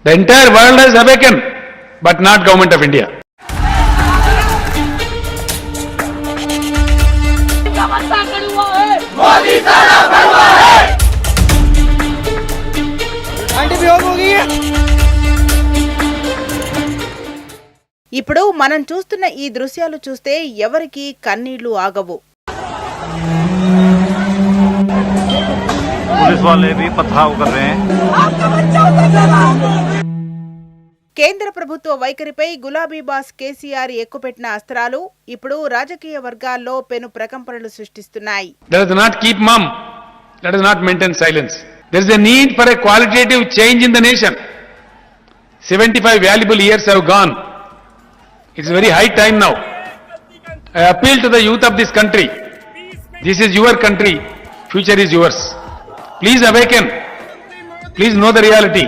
The entire world has awakened, but not Government of India. ఇప్పుడు మనం చూస్తున్న ఈ దృశ్యాలు చూస్తే ఎవరికి కన్నీళ్లు ఆగవు. पुलिस वाले भी पथराव कर रहे हैं. కేంద్ర ప్రభుత్వ వైఖరిపై గులాబీ బాస్ కేసీఆర్ ఎక్కుపెట్టిన అస్త్రాలు ఇప్పుడు రాజకీయ వర్గాల్లో పెను ప్రకంపనలు సృష్టిస్తున్నాయి. Let us not keep mum. Let us not maintain silence. There is a need for a qualitative change in the nation. 75 valuable years have gone. It's very high time now. I appeal to the youth of this country. This is your country. Future is yours. Please awaken. Please know the reality.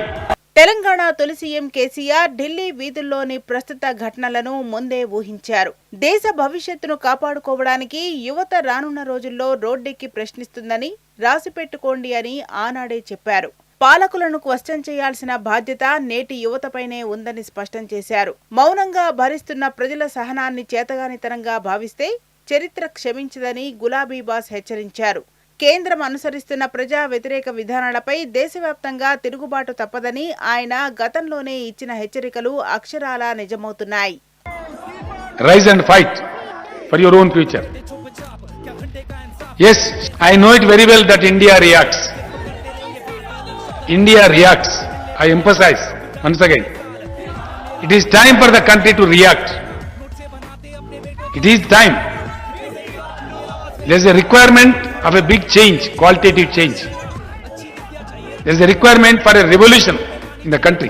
Telangana తొలి CM KCR Delhi వీధుల్లోని ప్రస్తుత ఘటనలను ముందే ఊహించారు. దేశ భవిష్యత్తును కాపాడుకోవడానికి యువత రానున్న రోజుల్లో రోడ్డెక్కి ప్రశ్నిస్తుందని రాసిపెట్టుకోండి అని ఆనాడే చెప్పారు. పాలకులను క్వశ్చన్ చేయాల్సిన బాధ్యత నేటి యువతపైనే ఉందని స్పష్టం చేశారు. మౌనంగా భరిస్తున్న ప్రజల సహనాన్ని చేతగానితనంగా భావిస్తే చరిత్ర క్షమించదని గులాబీ బాస్ హెచ్చరించారు. కేంద్రం అనుసరిస్తున్న ప్రజా వ్యతిరేక విధానాలపై దేశవ్యాప్తంగా తిరుగుబాటు తప్పదని ఆయన గతంలోనే ఇచ్చిన హెచ్చరికలు అక్షరాలా నిజమవుతున్నాయి. Rise and fight for your own future. Yes, I know it very well that India reacts. India reacts. I emphasize once again. It is time for the country to react. It is time. There is a requirement of a big change, qualitative change. There is a requirement for a revolution in the country.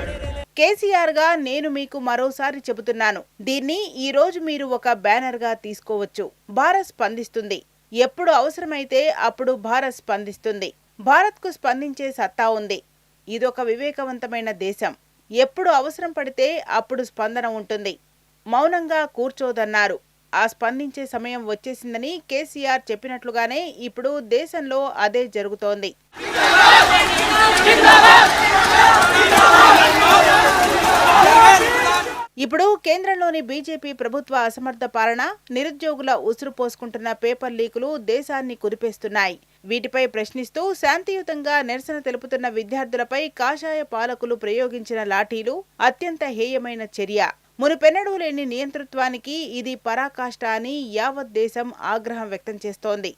KCR గా నేను మీకు మరోసారి చెబుతున్నాను. దీన్ని ఈ రోజు మీరు ఒక బ్యానర్ గా తీసుకోవచ్చు. భారత్ స్పందిస్తుంది. ఎప్పుడు అవసరమైతే అప్పుడు భారత్ స్పందిస్తుంది. భారత్ కు స్పందించే సత్తా ఉంది. ఇదొక వివేకవంతమైన దేశం. ఎప్పుడు అవసరం పడితే అప్పుడు స్పందన ఉంటుంది. మౌనంగా కూర్చోదన్నారు. ఆ స్పందించే సమయం వచ్చేసిందని కేసీఆర్ చెప్పినట్లుగానే ఇప్పుడు దేశంలో అదే జరుగుతోంది. ఇప్పుడు కేంద్రంలోని బీజేపీ ప్రభుత్వ అసమర్థ పాలన, నిరుద్యోగుల ఉసురు పోసుకుంటున్న పేపర్ లీకులు దేశాన్ని కుదిపేస్తున్నాయి. వీటిపై ప్రశ్నిస్తూ శాంతియుతంగా నిరసన తెలుపుతున్న విద్యార్థులపై కాషాయ పాలకులు ప్రయోగించిన లాఠీలు అత్యంత హేయమైన చర్య. మునుపెన్నడూ లేని నియంతృత్వానికి ఇది పరాకాష్ట అని యావత్ దేశం ఆగ్రహం వ్యక్తం చేస్తోంది.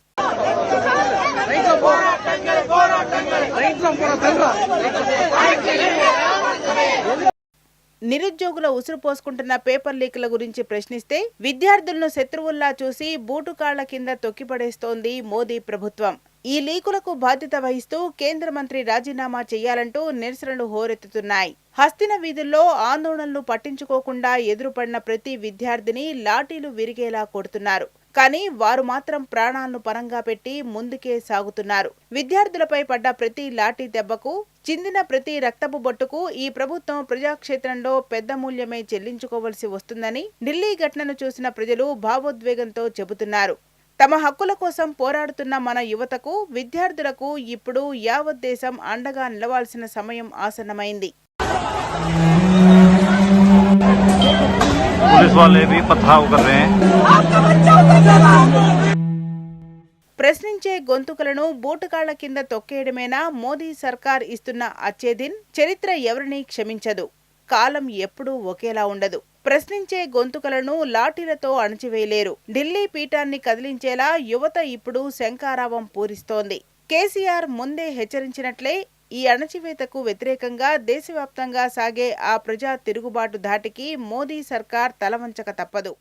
నిరుద్యోగుల ఉసురు పోసుకుంటున్న పేపర్ లీకుల గురించి ప్రశ్నిస్తే విద్యార్థులను శత్రువుల్లా చూసి బూటుకాళ్ల కింద తొక్కిపడేస్తోంది మోదీ ప్రభుత్వం. ఈ లీకులకు బాధ్యత వహిస్తూ కేంద్ర మంత్రి రాజీనామా చేయాలంటూ నిరసనలు హోరెత్తుతున్నాయి. హస్తిన వీధుల్లో ఆందోళనలు పట్టించుకోకుండా ఎదురుపడిన ప్రతి విద్యార్థిని లాఠీలు విరిగేలా కొడుతున్నారు. కానీ వారు మాత్రం ప్రాణాలను పరంగా పెట్టి ముందుకే సాగుతున్నారు. విద్యార్థులపై పడ్డ ప్రతి లాఠీ దెబ్బకు, చిందిన ప్రతి రక్తపు బొట్టుకు ఈ ప్రభుత్వం ప్రజాక్షేత్రంలో పెద్ద మూల్యమే చెల్లించుకోవలసి వస్తుందని ఢిల్లీ ఘటనను చూసిన ప్రజలు భావోద్వేగంతో చెబుతున్నారు. తమ హక్కుల కోసం పోరాడుతున్న మన యువతకు, విద్యార్థులకు ఇప్పుడు యావత్ దేశం అండగా నిలవాల్సిన సమయం ఆసన్నమైంది. पुलिस वाले भी पथराव कर रहे हैं. ప్రశ్నించే గొంతుకలను బూటకాళ్ల కింద తొక్కేయడమేనా మోదీ సర్కార్ ఇస్తున్న అచ్చేదిన్? చరిత్ర ఎవరిని క్షమించదు. కాలం ఎప్పుడూ ఒకేలా ఉండదు. ప్రశ్నించే గొంతుకలను లాఠీలతో అణచివేయలేరు. ఢిల్లీ పీఠాన్ని కదిలించేలా యువత ఇప్పుడు శంఖారావం పూరిస్తోంది. కేసీఆర్ ముందే హెచ్చరించినట్లే ఈ అణచివేతకు వ్యతిరేకంగా దేశవ్యాప్తంగా సాగే ఆ ప్రజా తిరుగుబాటు ధాటికి మోదీ సర్కార్ తలవంచక తప్పదు.